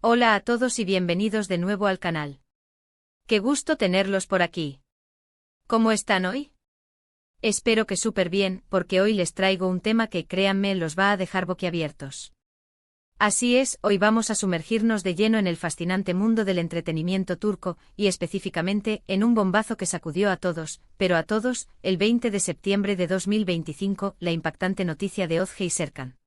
Hola a todos y bienvenidos de nuevo al canal. Qué gusto tenerlos por aquí. ¿Cómo están hoy? Espero que súper bien, porque hoy les traigo un tema que, créanme, los va a dejar boquiabiertos. Así es, hoy vamos a sumergirnos de lleno en el fascinante mundo del entretenimiento turco, y específicamente, en un bombazo que sacudió a todos, pero a todos, el 20 de septiembre de 2025, la impactante noticia de Özge Serkan.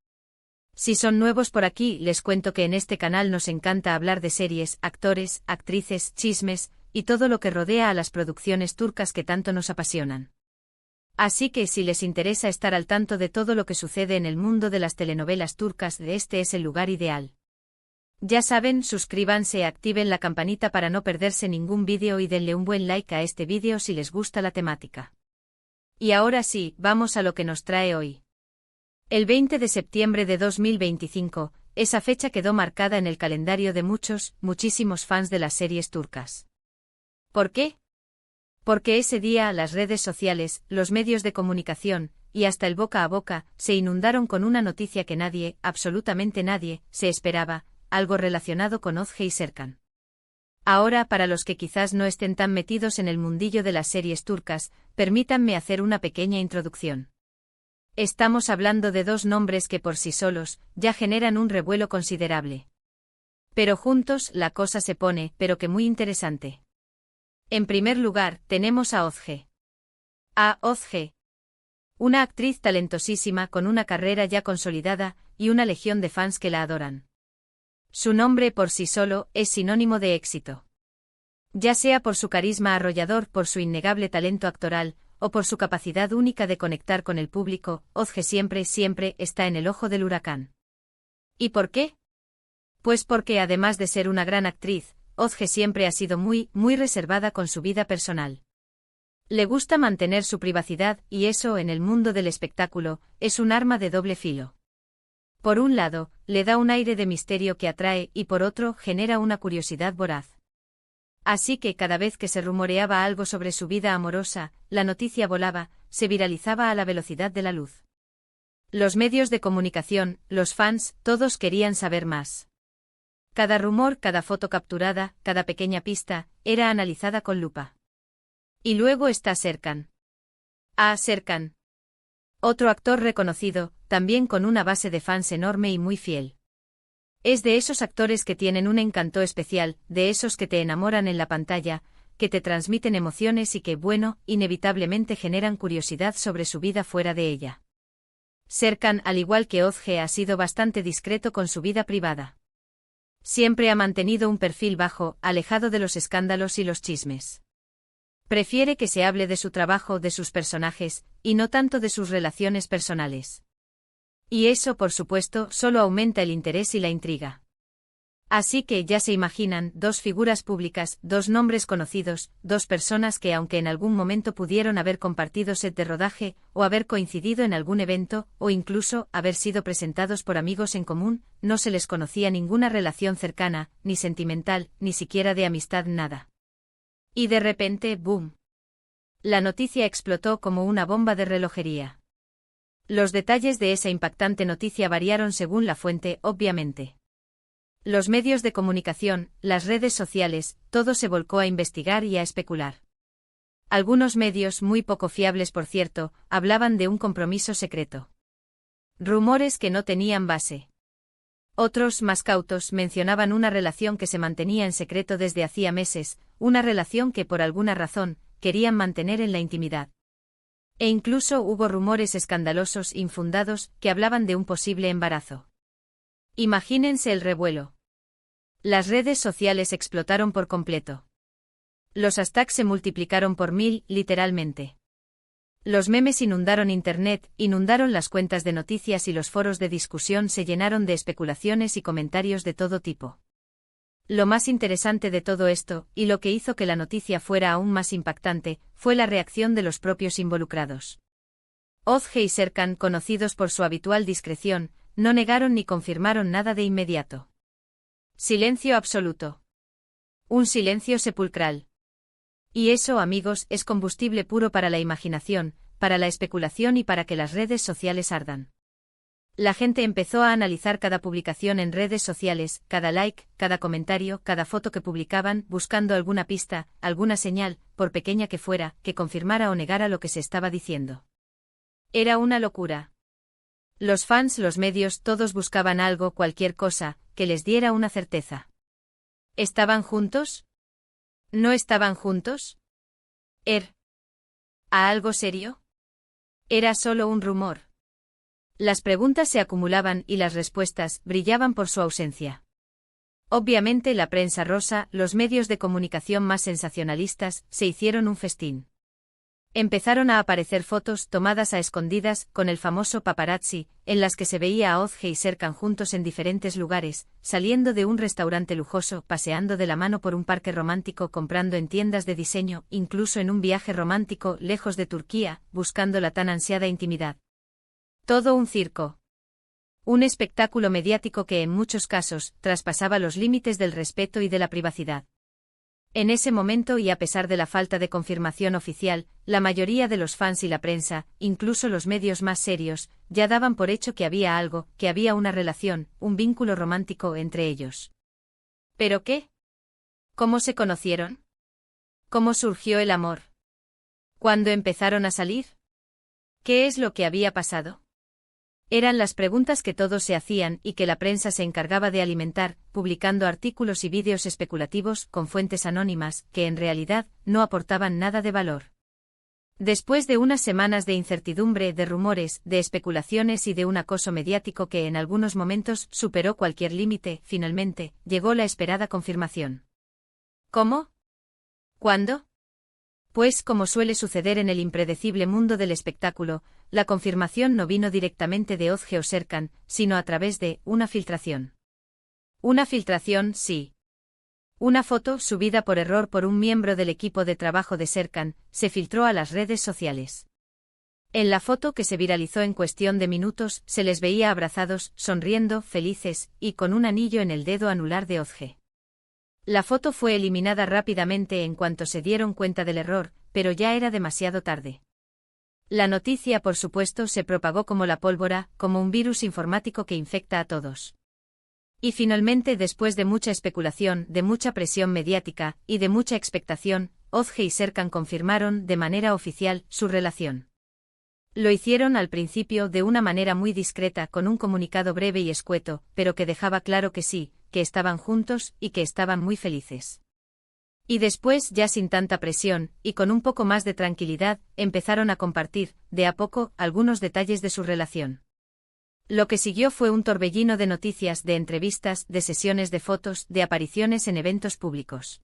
Si son nuevos por aquí, les cuento que en este canal nos encanta hablar de series, actores, actrices, chismes, y todo lo que rodea a las producciones turcas que tanto nos apasionan. Así que si les interesa estar al tanto de todo lo que sucede en el mundo de las telenovelas turcas, este es el lugar ideal. Ya saben, suscríbanse y activen la campanita para no perderse ningún vídeo y denle un buen like a este vídeo si les gusta la temática. Y ahora sí, vamos a lo que nos trae hoy. El 20 de septiembre de 2025, esa fecha quedó marcada en el calendario de muchísimos fans de las series turcas. ¿Por qué? Porque ese día las redes sociales, los medios de comunicación, y hasta el boca a boca, se inundaron con una noticia que nadie, absolutamente nadie, se esperaba, algo relacionado con Özge Serkan. Ahora, para los que quizás no estén tan metidos en el mundillo de las series turcas, permítanme hacer una pequeña introducción. Estamos hablando de dos nombres que por sí solos, ya generan un revuelo considerable. Pero juntos, la cosa se pone, pero que muy interesante. En primer lugar, tenemos a Özge. Özge. Una actriz talentosísima con una carrera ya consolidada, y una legión de fans que la adoran. Su nombre por sí solo, es sinónimo de éxito. Ya sea por su carisma arrollador, por su innegable talento actoral, o por su capacidad única de conectar con el público, Özge siempre está en el ojo del huracán. ¿Y por qué? Pues porque además de ser una gran actriz, Özge siempre ha sido muy reservada con su vida personal. Le gusta mantener su privacidad, y eso en el mundo del espectáculo, es un arma de doble filo. Por un lado, le da un aire de misterio que atrae, y por otro, genera una curiosidad voraz. Así que cada vez que se rumoreaba algo sobre su vida amorosa, la noticia volaba, se viralizaba a la velocidad de la luz. Los medios de comunicación, los fans, todos querían saber más. Cada rumor, cada foto capturada, cada pequeña pista, era analizada con lupa. Y luego está Serkan. Serkan. Otro actor reconocido, también con una base de fans enorme y muy fiel. Es de esos actores que tienen un encanto especial, de esos que te enamoran en la pantalla, que te transmiten emociones y que, inevitablemente generan curiosidad sobre su vida fuera de ella. Serkan, al igual que Özge, ha sido bastante discreto con su vida privada. Siempre ha mantenido un perfil bajo, alejado de los escándalos y los chismes. Prefiere que se hable de su trabajo, de sus personajes, y no tanto de sus relaciones personales. Y eso, por supuesto, solo aumenta el interés y la intriga. Así que ya se imaginan, dos figuras públicas, dos nombres conocidos, dos personas que aunque en algún momento pudieron haber compartido set de rodaje, o haber coincidido en algún evento, o incluso haber sido presentados por amigos en común, no se les conocía ninguna relación cercana, ni sentimental, ni siquiera de amistad, nada. Y de repente, ¡boom! La noticia explotó como una bomba de relojería. Los detalles de esa impactante noticia variaron según la fuente, obviamente. Los medios de comunicación, las redes sociales, todo se volcó a investigar y a especular. Algunos medios, muy poco fiables por cierto, hablaban de un compromiso secreto. Rumores que no tenían base. Otros, más cautos, mencionaban una relación que se mantenía en secreto desde hacía meses, una relación que por alguna razón, querían mantener en la intimidad. E incluso hubo rumores escandalosos, infundados, que hablaban de un posible embarazo. Imagínense el revuelo. Las redes sociales explotaron por completo. Los hashtags se multiplicaron por 1000, literalmente. Los memes inundaron Internet, inundaron las cuentas de noticias y los foros de discusión se llenaron de especulaciones y comentarios de todo tipo. Lo más interesante de todo esto, y lo que hizo que la noticia fuera aún más impactante, fue la reacción de los propios involucrados. Özge y Serkan, conocidos por su habitual discreción, no negaron ni confirmaron nada de inmediato. Silencio absoluto. Un silencio sepulcral. Y eso, amigos, es combustible puro para la imaginación, para la especulación y para que las redes sociales ardan. La gente empezó a analizar cada publicación en redes sociales, cada like, cada comentario, cada foto que publicaban, buscando alguna pista, alguna señal, por pequeña que fuera, que confirmara o negara lo que se estaba diciendo. Era una locura. Los fans, los medios, todos buscaban algo, cualquier cosa, que les diera una certeza. ¿Estaban juntos? ¿No estaban juntos? ¿A algo serio? ¿Era solo un rumor? Las preguntas se acumulaban y las respuestas brillaban por su ausencia. Obviamente la prensa rosa, los medios de comunicación más sensacionalistas, se hicieron un festín. Empezaron a aparecer fotos tomadas a escondidas con el famoso paparazzi, en las que se veía a Ozge y Serkan juntos en diferentes lugares, saliendo de un restaurante lujoso, paseando de la mano por un parque romántico, comprando en tiendas de diseño, incluso en un viaje romántico lejos de Turquía, buscando la tan ansiada intimidad. Todo un circo. Un espectáculo mediático que en muchos casos traspasaba los límites del respeto y de la privacidad. En ese momento y a pesar de la falta de confirmación oficial, la mayoría de los fans y la prensa, incluso los medios más serios, ya daban por hecho que había algo, que había una relación, un vínculo romántico entre ellos. ¿Pero qué? ¿Cómo se conocieron? ¿Cómo surgió el amor? ¿Cuándo empezaron a salir? ¿Qué es lo que había pasado? Eran las preguntas que todos se hacían y que la prensa se encargaba de alimentar, publicando artículos y vídeos especulativos con fuentes anónimas que en realidad no aportaban nada de valor. Después de unas semanas de incertidumbre, de rumores, de especulaciones y de un acoso mediático que en algunos momentos superó cualquier límite, finalmente, llegó la esperada confirmación. ¿Cómo? ¿Cuándo? Pues, como suele suceder en el impredecible mundo del espectáculo, la confirmación no vino directamente de Ozge o Serkan, sino a través de una filtración. Una filtración, sí. Una foto, subida por error por un miembro del equipo de trabajo de Serkan, se filtró a las redes sociales. En la foto, que se viralizó en cuestión de minutos, se les veía abrazados, sonriendo, felices, y con un anillo en el dedo anular de Ozge. La foto fue eliminada rápidamente en cuanto se dieron cuenta del error, pero ya era demasiado tarde. La noticia, por supuesto, se propagó como la pólvora, como un virus informático que infecta a todos. Y finalmente, después de mucha especulación, de mucha presión mediática, y de mucha expectación, Ozge y Serkan confirmaron, de manera oficial, su relación. Lo hicieron al principio de una manera muy discreta, con un comunicado breve y escueto, pero que dejaba claro que sí, que estaban juntos y que estaban muy felices. Y después, ya sin tanta presión, y con un poco más de tranquilidad, empezaron a compartir, de a poco, algunos detalles de su relación. Lo que siguió fue un torbellino de noticias, de entrevistas, de sesiones de fotos, de apariciones en eventos públicos.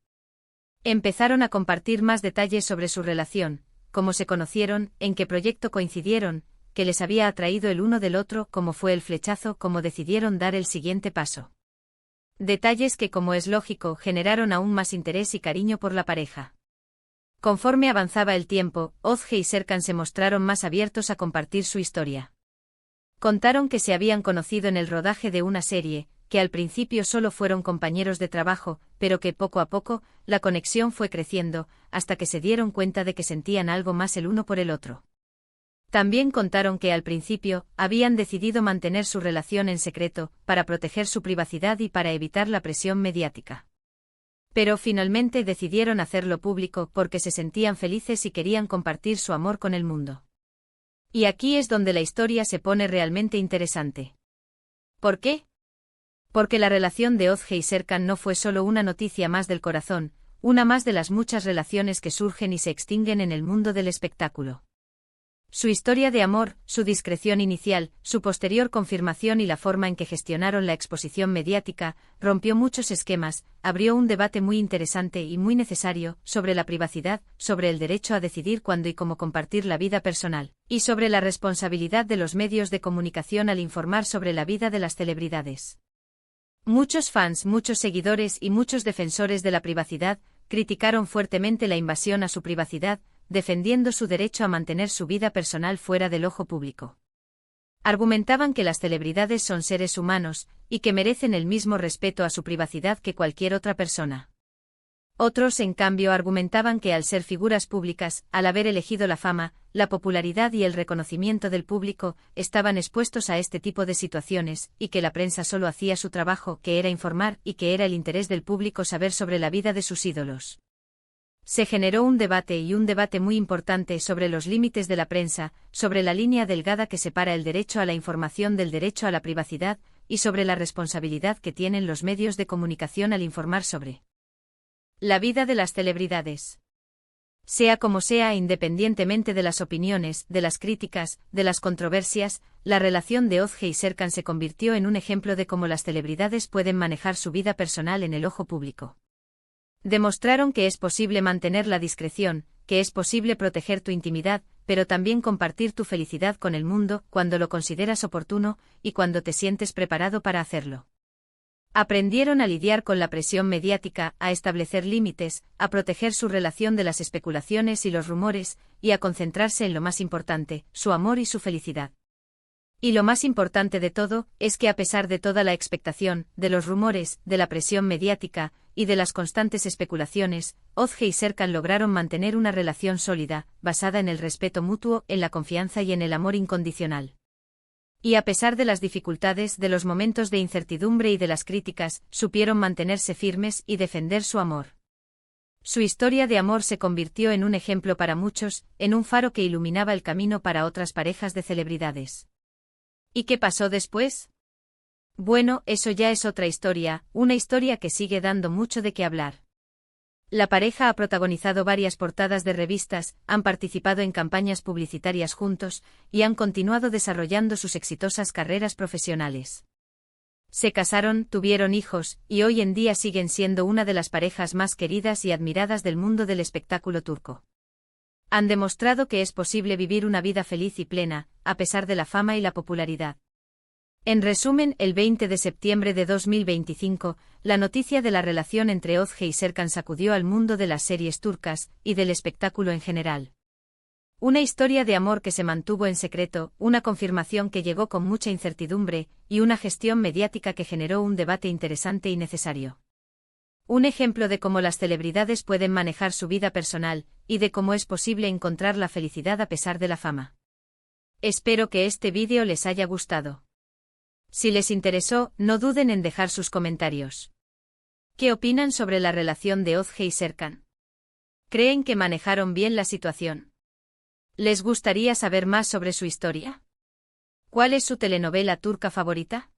Empezaron a compartir más detalles sobre su relación, cómo se conocieron, en qué proyecto coincidieron, qué les había atraído el uno del otro, cómo fue el flechazo, cómo decidieron dar el siguiente paso. Detalles que, como es lógico, generaron aún más interés y cariño por la pareja. Conforme avanzaba el tiempo, Ozge y Serkan se mostraron más abiertos a compartir su historia. Contaron que se habían conocido en el rodaje de una serie, que al principio solo fueron compañeros de trabajo, pero que poco a poco, la conexión fue creciendo, hasta que se dieron cuenta de que sentían algo más el uno por el otro. También contaron que al principio, habían decidido mantener su relación en secreto, para proteger su privacidad y para evitar la presión mediática. Pero finalmente decidieron hacerlo público porque se sentían felices y querían compartir su amor con el mundo. Y aquí es donde la historia se pone realmente interesante. ¿Por qué? Porque la relación de Ozge y Serkan no fue solo una noticia más del corazón, una más de las muchas relaciones que surgen y se extinguen en el mundo del espectáculo. Su historia de amor, su discreción inicial, su posterior confirmación y la forma en que gestionaron la exposición mediática, rompió muchos esquemas, abrió un debate muy interesante y muy necesario, sobre la privacidad, sobre el derecho a decidir cuándo y cómo compartir la vida personal, y sobre la responsabilidad de los medios de comunicación al informar sobre la vida de las celebridades. Muchos fans, muchos seguidores y muchos defensores de la privacidad, criticaron fuertemente la invasión a su privacidad, defendiendo su derecho a mantener su vida personal fuera del ojo público. Argumentaban que las celebridades son seres humanos, y que merecen el mismo respeto a su privacidad que cualquier otra persona. Otros, en cambio, argumentaban que al ser figuras públicas, al haber elegido la fama, la popularidad y el reconocimiento del público estaban expuestos a este tipo de situaciones, y que la prensa solo hacía su trabajo, que era informar, y que era el interés del público saber sobre la vida de sus ídolos. Se generó un debate muy importante sobre los límites de la prensa, sobre la línea delgada que separa el derecho a la información del derecho a la privacidad, y sobre la responsabilidad que tienen los medios de comunicación al informar sobre la vida de las celebridades. Sea como sea, independientemente de las opiniones, de las críticas, de las controversias, la relación de Ozge y Serkan se convirtió en un ejemplo de cómo las celebridades pueden manejar su vida personal en el ojo público. Demostraron que es posible mantener la discreción, que es posible proteger tu intimidad, pero también compartir tu felicidad con el mundo cuando lo consideras oportuno y cuando te sientes preparado para hacerlo. Aprendieron a lidiar con la presión mediática, a establecer límites, a proteger su relación de las especulaciones y los rumores, y a concentrarse en lo más importante, su amor y su felicidad. Y lo más importante de todo, es que a pesar de toda la expectación, de los rumores, de la presión mediática, y de las constantes especulaciones, Ozge y Serkan lograron mantener una relación sólida, basada en el respeto mutuo, en la confianza y en el amor incondicional. Y a pesar de las dificultades, de los momentos de incertidumbre y de las críticas, supieron mantenerse firmes y defender su amor. Su historia de amor se convirtió en un ejemplo para muchos, en un faro que iluminaba el camino para otras parejas de celebridades. ¿Y qué pasó después? Bueno, eso ya es otra historia, una historia que sigue dando mucho de qué hablar. La pareja ha protagonizado varias portadas de revistas, han participado en campañas publicitarias juntos, y han continuado desarrollando sus exitosas carreras profesionales. Se casaron, tuvieron hijos, y hoy en día siguen siendo una de las parejas más queridas y admiradas del mundo del espectáculo turco. Han demostrado que es posible vivir una vida feliz y plena, a pesar de la fama y la popularidad. En resumen, el 20 de septiembre de 2025, la noticia de la relación entre Ozge y Serkan sacudió al mundo de las series turcas, y del espectáculo en general. Una historia de amor que se mantuvo en secreto, una confirmación que llegó con mucha incertidumbre, y una gestión mediática que generó un debate interesante y necesario. Un ejemplo de cómo las celebridades pueden manejar su vida personal, y de cómo es posible encontrar la felicidad a pesar de la fama. Espero que este vídeo les haya gustado. Si les interesó, no duden en dejar sus comentarios. ¿Qué opinan sobre la relación de Ozge y Serkan? ¿Creen que manejaron bien la situación? ¿Les gustaría saber más sobre su historia? ¿Cuál es su telenovela turca favorita?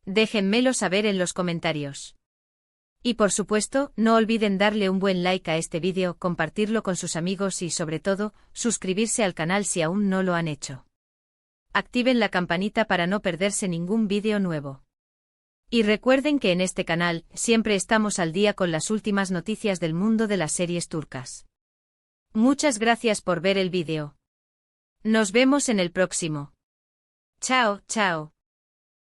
Déjenmelo saber en los comentarios. Y por supuesto, no olviden darle un buen like a este vídeo, compartirlo con sus amigos y sobre todo, suscribirse al canal si aún no lo han hecho. Activen la campanita para no perderse ningún vídeo nuevo. Y recuerden que en este canal, siempre estamos al día con las últimas noticias del mundo de las series turcas. Muchas gracias por ver el vídeo. Nos vemos en el próximo. Chao, chao.